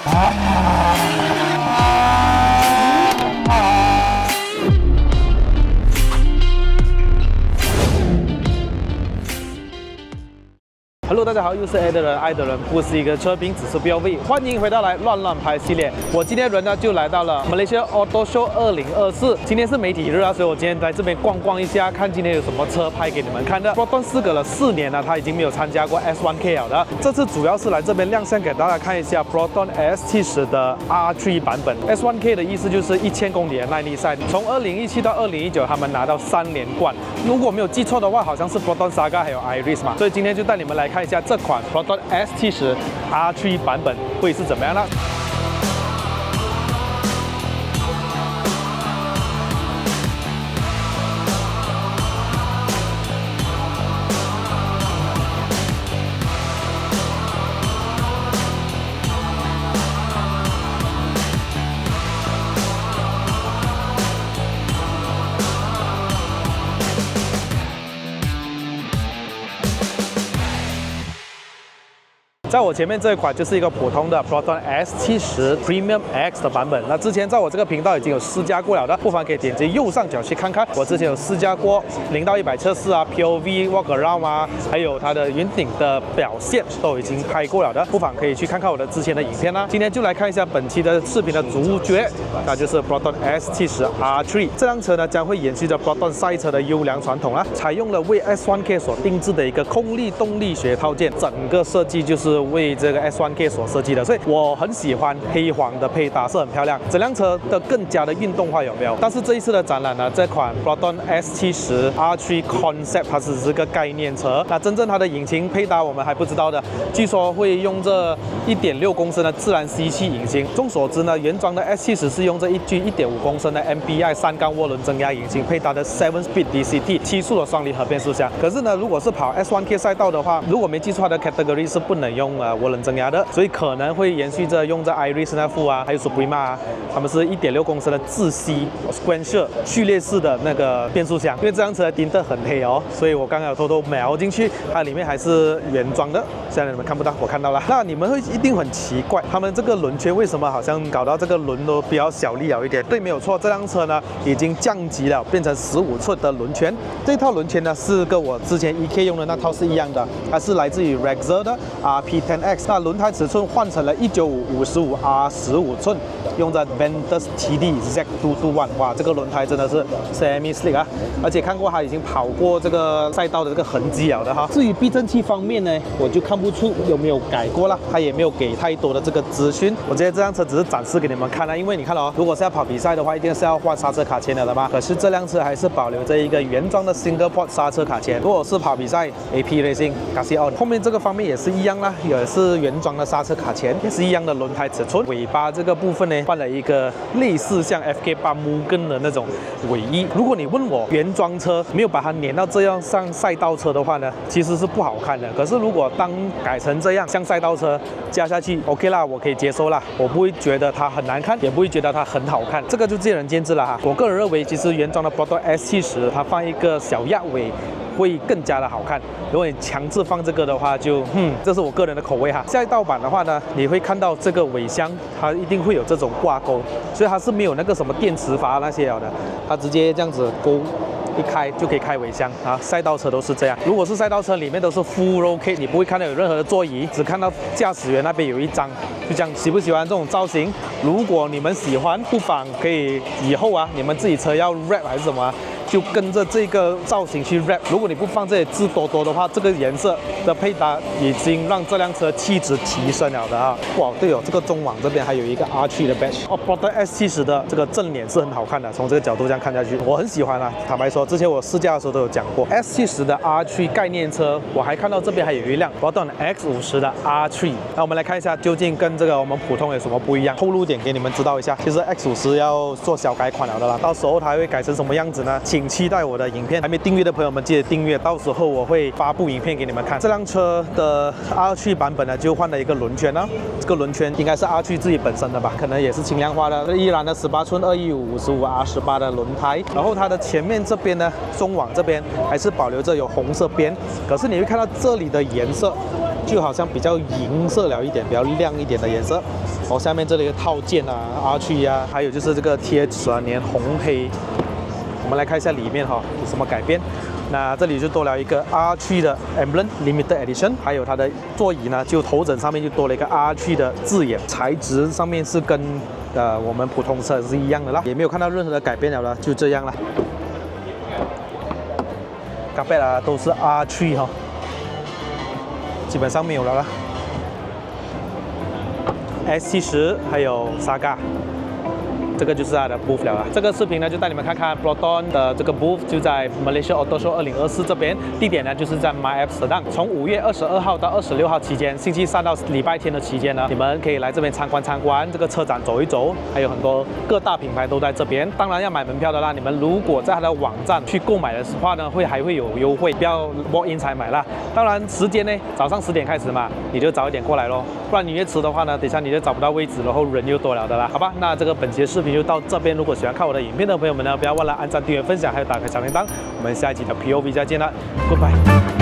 Hello， 大家好，又是爱的人不是一个车评，只是标位。欢迎回到来乱拍系列。我今天人呢就来到了Malaysia Auto Show 2024。今天是媒体日啊，所以我今天来这边逛一下，看今天有什么车拍给你们看的。Proton 事隔了4年了，他已经没有参加过 S1K 了的。这次主要是来这边亮相给大家看一下 Proton S70的 R3 版本。S1K 的意思就是1000公里的耐力赛。从2017到2019，他们拿到3连冠。如果没有记错的话，好像是 Proton Saga 还有 Iris 嘛。所以今天就带你们来看一下这款 Proton S70 R3 版本会是怎么样呢？在我前面这一款就是一个普通的 Proton S70 Premium X 的版本。那之前在我这个频道已经有试驾过了的，不妨可以点击右上角去看看。我之前有试驾过0到100测试啊 ，POV Walk Around 啊，还有它的云顶的表现都已经拍过了的，不妨可以去看看我的之前的影片啦。今天就来看一下本期的视频的主角，那就是 Proton S70 R3。这辆车呢将会延续着 Proton 赛车的优良传统啦，采用了为 S1K 所定制的一个空力动力学套件，整个设计就是为这个 S1K 所设计的，所以我很喜欢黑黄的配搭，是很漂亮。整辆车的更加的运动化有没有？但是这一次的展览呢，这款 Proton S70 R3 Concept 它只是个概念车，那真正它的引擎配搭我们还不知道的。据说会用这1.6公升的自然吸气引擎。众所知呢，原装的 S70 是用这一具1.5公升的 MBI 3缸涡轮增压引擎配搭的 7-speed DCT 7速的双离合变速箱。可是呢，如果是跑 S1K 赛道的话，如果没记错，它的 category 是不能用涡轮增压的，所以可能会延续着用在 Iris 那副啊，还有 Suprema 啊，他们是1.6公升的自吸 sequential 序列式的那个变速箱。因为这辆车盯得很黑哦，所以我刚刚有偷偷瞄进去，它里面还是原装的。现在你们看不到，我看到了。那你们会一定很奇怪，他们这个轮圈为什么好像搞到这个轮都比较小力了一点？对，没有错，这辆车呢已经降级了，变成15寸的轮圈。这套轮圈呢是跟我之前 EK 用的那套是一样的，它是来自于 Rexer 的 RP10X。那轮胎尺寸换成了195/55 R15寸，用在 Ventus TD Z221。哇，这个轮胎真的是 semi slick 啊！而且看过它已经跑过这个赛道的这个痕迹了的哈。至于避震器方面呢，我就看不出有没有改过了，它也没有给太多的这个资讯。我觉得这辆车只是展示给你们看了，因为你看哦，如果是要跑比赛的话，一定是要换刹车卡钳的嘛。可是这辆车还是保留着一个原装的 Single Port 刹车卡钳。如果是跑比赛 AP Racing、Casio 后面这个方面也是一样啦，也是原装的刹车卡钳，也是一样的轮胎尺寸。尾巴这个部分呢，换了一个类似像 FK8 Mugen 的那种尾翼。如果你问我原装车没有把它粘到这样上赛道车的话呢，其实是不好看的。可是如果当改成这样像赛道车加下去 ，OK 啦，我可以接受啦，我不会觉得它很难看，也不会觉得它很好看，这个就见仁见智了哈。我个人认为，其实原装的 Proton S70它放一个小压尾会更加的好看。如果你强制放这个的话，就这是我个人的口味哈。赛道版的话呢，你会看到这个尾箱它一定会有这种挂钩，所以它是没有那个什么电磁阀那些了的，它直接这样子勾。一开就可以开尾箱啊，赛道车都是这样。如果是赛道车，里面都是 full roll kit， 你不会看到有任何的座椅，只看到驾驶员那边有一张，就这样。喜不喜欢这种造型？如果你们喜欢，不妨可以以后啊，你们自己车要 wrap 还是什么啊，就跟着这个造型去 wrap。如果你不放这些字多多的话，这个颜色的配搭已经让这辆车气质提升了的啊。哇，对哦，这个中网这边还有一个 R3 的 badge。哦 ，Proton S70 的这个正脸是很好看的，从这个角度这样看下去，我很喜欢啊。坦白说，之前我试驾的时候都有讲过 ，S70 的 R3 概念车，我还看到这边还有一辆 Proton X50 的 R3。那我们来看一下，究竟跟这个我们普通有什么不一样？透露点给你们知道一下。其实 X50要做小改款了的啦，到时候它会改成什么样子呢？请期待我的影片。还没订阅的朋友们记得订阅，到时候我会发布影片给你们看。这辆车的 R3 版本呢，就换了一个轮圈呢，这个轮圈应该是 R3 自己本身的吧，可能也是轻量化的，依然的18寸215/55 R18 的轮胎。然后它的前面这边呢，中网这边还是保留着有红色边，可是你会看到这里的颜色就好像比较银色了一点，比较亮一点的颜色。哦，下面这里的套件啊，R3啊，还有就是这个贴纸啊，连红黑。我们来看一下里面哈有什么改变。那这里就多了一个 R3的 Emblem Limited Edition， 还有它的座椅呢，就头枕上面就多了一个 R3的字眼，材质上面是跟我们普通车是一样的啦，也没有看到任何的改变了啦，就这样啦。卡贝拉都是 R3哈，基本上没有了啦。S70还有 Saga。这个就是它的 booth 了啦。这个视频呢，就带你们看看 Proton 的这个 booth 就在 Malaysia Auto Show 2024这边，地点呢就是在 MyAmsterdam。从5月22号到26号期间，星期三到礼拜天的期间呢，你们可以来这边参观这个车展走一走，还有很多各大品牌都在这边。当然要买门票的啦，你们如果在它的网站去购买的话呢，还会有优惠，不要 walk in 才买啦。当然时间呢，早上10点开始嘛，你就早一点过来咯，不然你越迟的话呢，等一下你就找不到位置，然后人又多了的啦，好吧？那这个本期的视频就到这边。如果喜欢看我的影片的朋友们呢，不要忘了按赞、订阅、分享，还有打开小铃铛。我们下一集的 POV 再见了 ，Goodbye。